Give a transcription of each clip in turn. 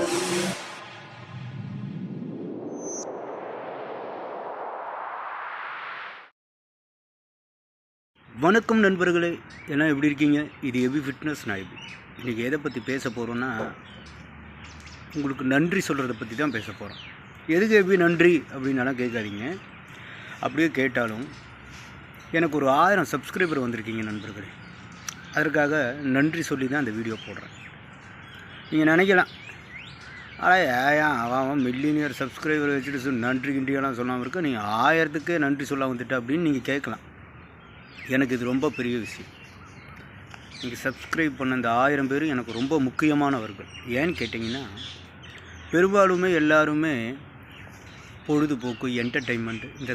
வணக்கம் நண்பர்களே, எல்லாம் எப்படி இருக்கீங்க? இது எபி ஃபிட்னஸ். நான் இன்றைக்கி எதை பற்றி பேச போகிறோன்னா, உங்களுக்கு நன்றி சொல்கிறத பற்றி தான் பேச போகிறோம். எதுக்கு எபி நன்றி அப்படின்னாலாம் கேட்காதீங்க. அப்படியே கேட்டாலும் எனக்கு ஒரு 1000 சப்ஸ்கிரைபர் வந்திருக்கீங்க நண்பர்களே. அதற்காக நன்றி சொல்லி தான் அந்த வீடியோ போடுறேன். நீங்கள் நினைக்கலாம், ஆனால் ஏன் அவன் மில்லியனியர் சப்ஸ்கிரைபர் வச்சுட்டு நன்றி கிண்டியெல்லாம் சொல்லாமல் இருக்க, நீங்கள் 1000த்துக்கே நன்றி சொல்ல வந்துட்ட அப்படின்னு நீங்கள் கேட்கலாம். எனக்கு இது ரொம்ப பெரிய விஷயம். நீங்கள் சப்ஸ்கிரைப் பண்ண இந்த 1000 பேர் எனக்கு ரொம்ப முக்கியமானவர்கள். ஏன்னு கேட்டிங்கன்னா, பெரும்பாலுமே எல்லாருமே பொழுதுபோக்கு, என்டர்டெயின்மெண்ட், இந்த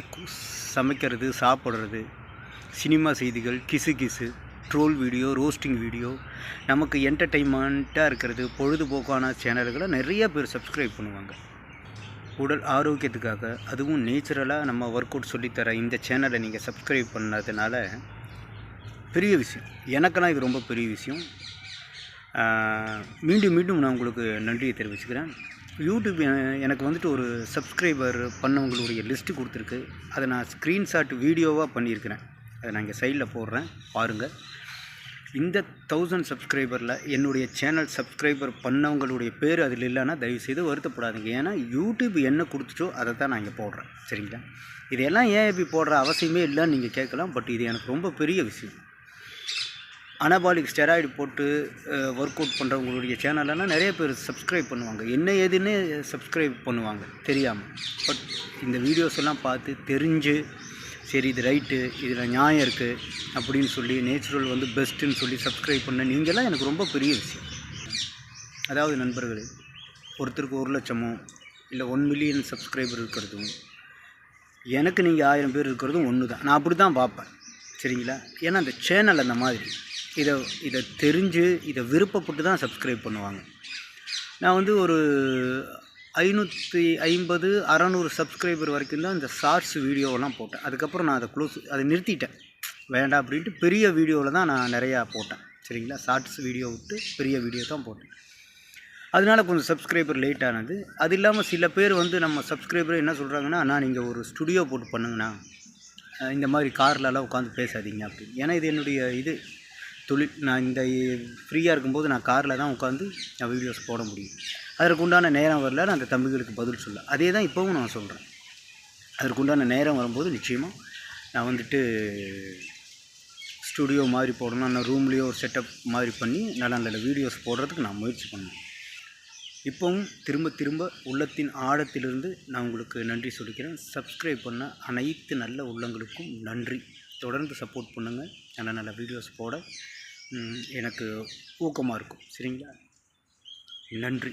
சமைக்கிறது, சாப்பிட்றது, சினிமா செய்திகள், கிசு ட்ரோல் வீடியோ, ரோஸ்டிங் வீடியோ, நமக்கு என்டர்டெயின்மெண்ட்டாக இருக்கிறது பொழுதுபோக்கான சேனல்களை நிறைய பேர் சப்ஸ்கிரைப் பண்ணுவாங்க. உடல் ஆரோக்கியத்துக்காக, அதுவும் நேச்சுரலாக நம்ம ஒர்க் அவுட் சொல்லித்தர இந்த சேனலை நீங்கள் சப்ஸ்கிரைப் பண்ணதுனால பெரிய விஷயம். எனக்கெல்லாம் இது ரொம்ப பெரிய விஷயம். மீண்டும் நான் உங்களுக்கு நன்றியை தெரிவிச்சுக்கிறேன். யூடியூப் எனக்கு வந்துட்டு ஒரு சப்ஸ்கிரைபர் பண்ணவங்களுடைய லிஸ்ட்டு கொடுத்துருக்கு. அதை நான் ஸ்க்ரீன்ஷாட் வீடியோவாக பண்ணியிருக்கிறேன். அதை நான் இங்கே சைடில் போடுறேன், பாருங்கள். இந்த 1000 சப்ஸ்கிரைபரில் என்னுடைய சேனல் சப்ஸ்கிரைபர் பண்ணவங்களுடைய பேர் அதில் இல்லைன்னா தயவுசெய்து வருத்தப்படாதீங்க. ஏன்னா யூடியூப் என்ன கொடுத்துட்டோ அதை தான் நான் இங்கே போடுறேன். சரிங்களா? இதெல்லாம் ஏன் இப்படி போடுற அவசியமே இல்லைன்னு நீங்கள் கேட்கலாம். பட் இது எனக்கு ரொம்ப பெரிய விஷயம். அனபாலிக் ஸ்டெராய்டு போட்டு ஒர்க் அவுட் பண்ணுறவங்களுடைய சேனலெல்லாம் நிறைய பேர் சப்ஸ்கிரைப் பண்ணுவாங்க. என்ன ஏதுன்னு சப்ஸ்கிரைப் பண்ணுவாங்க தெரியாமல். பட் இந்த வீடியோஸ் எல்லாம் பார்த்து தெரிஞ்சு, சரி இது ரைட்டு, இதில் நியாயம் இருக்குது அப்படின்னு சொல்லி, நேச்சுரல் வந்து பெஸ்ட்டுன்னு சொல்லி சப்ஸ்கிரைப் பண்ண நீங்கள்லாம் எனக்கு ரொம்ப பெரிய விஷயம். அதாவது நண்பர்களே, ஒருத்தருக்கு 1 லட்சமோ இல்லை 1 மில்லியன் சப்ஸ்கிரைபர் இருக்கிறதும் எனக்கு நீங்கள் 1000 பேர் இருக்கிறதும் ஒன்று தான். நான் அப்படி தான் பார்ப்பேன். சரிங்களா? ஏன்னா அந்த சேனல் அந்த மாதிரி இதை தெரிஞ்சு, இதை விருப்பப்பட்டு தான் சப்ஸ்கிரைப் பண்ணுவாங்க. நான் வந்து ஒரு 550 600 சப்ஸ்கிரைபர் வரைக்கும் தான் இந்த ஷார்ட்ஸ் வீடியோவெல்லாம் போட்டேன். அதுக்கப்புறம் நான் அதை நிறுத்திட்டேன். வேண்டாம் அப்படின்ட்டு பெரிய வீடியோவில் தான் நான் நிறையா போட்டேன். சரிங்களா? ஷார்ட்ஸ் வீடியோ விட்டு பெரிய வீடியோ தான் போட்டேன். அதனால கொஞ்சம் சப்ஸ்கிரைபர் லேட் ஆனது. அது இல்லாமல் சில பேர் வந்து நம்ம சப்ஸ்கிரைபர் என்ன சொல்கிறாங்கன்னா, அண்ணா நீங்கள் ஒரு ஸ்டுடியோ போட்டு பண்ணுங்கண்ணா, இந்த மாதிரி கார்லலாம் உட்காந்து பேசாதீங்க அப்படின்னு. ஏன்னா இது என்னுடைய தொழில். நான் இந்த ஃப்ரீயாக இருக்கும்போது நான் காரில் தான் உட்காந்து நான் வீடியோஸ் போட முடியும். அதற்குண்டான நேரம் வரல, நான் அந்த தம்பிகளுக்கு பதில் சொல்ல. அதே தான் இப்போவும் நான் சொல்கிறேன். அதற்குண்டான நேரம் வரும்போது நிச்சயமாக நான் வந்துட்டு ஸ்டுடியோ மாதிரி போடணும், நான் ரூம்லேயே ஒரு செட்டப் மாதிரி பண்ணி நல்ல வீடியோஸ் போடுறதுக்கு நான் முயற்சி பண்ணேன். இப்போவும் திரும்ப உள்ளத்தின் ஆழத்திலிருந்து நான் உங்களுக்கு நன்றி சொல்லிக்கிறேன். சப்ஸ்கிரைப் பண்ண அனைத்து நல்ல உள்ளங்களுக்கும் நன்றி. தொடர்ந்து சப்போர்ட் பண்ணுங்கள். நல்ல வீடியோஸ் போட எனக்கு ஊக்கமாக இருக்கும். சரிங்களா? நன்றி.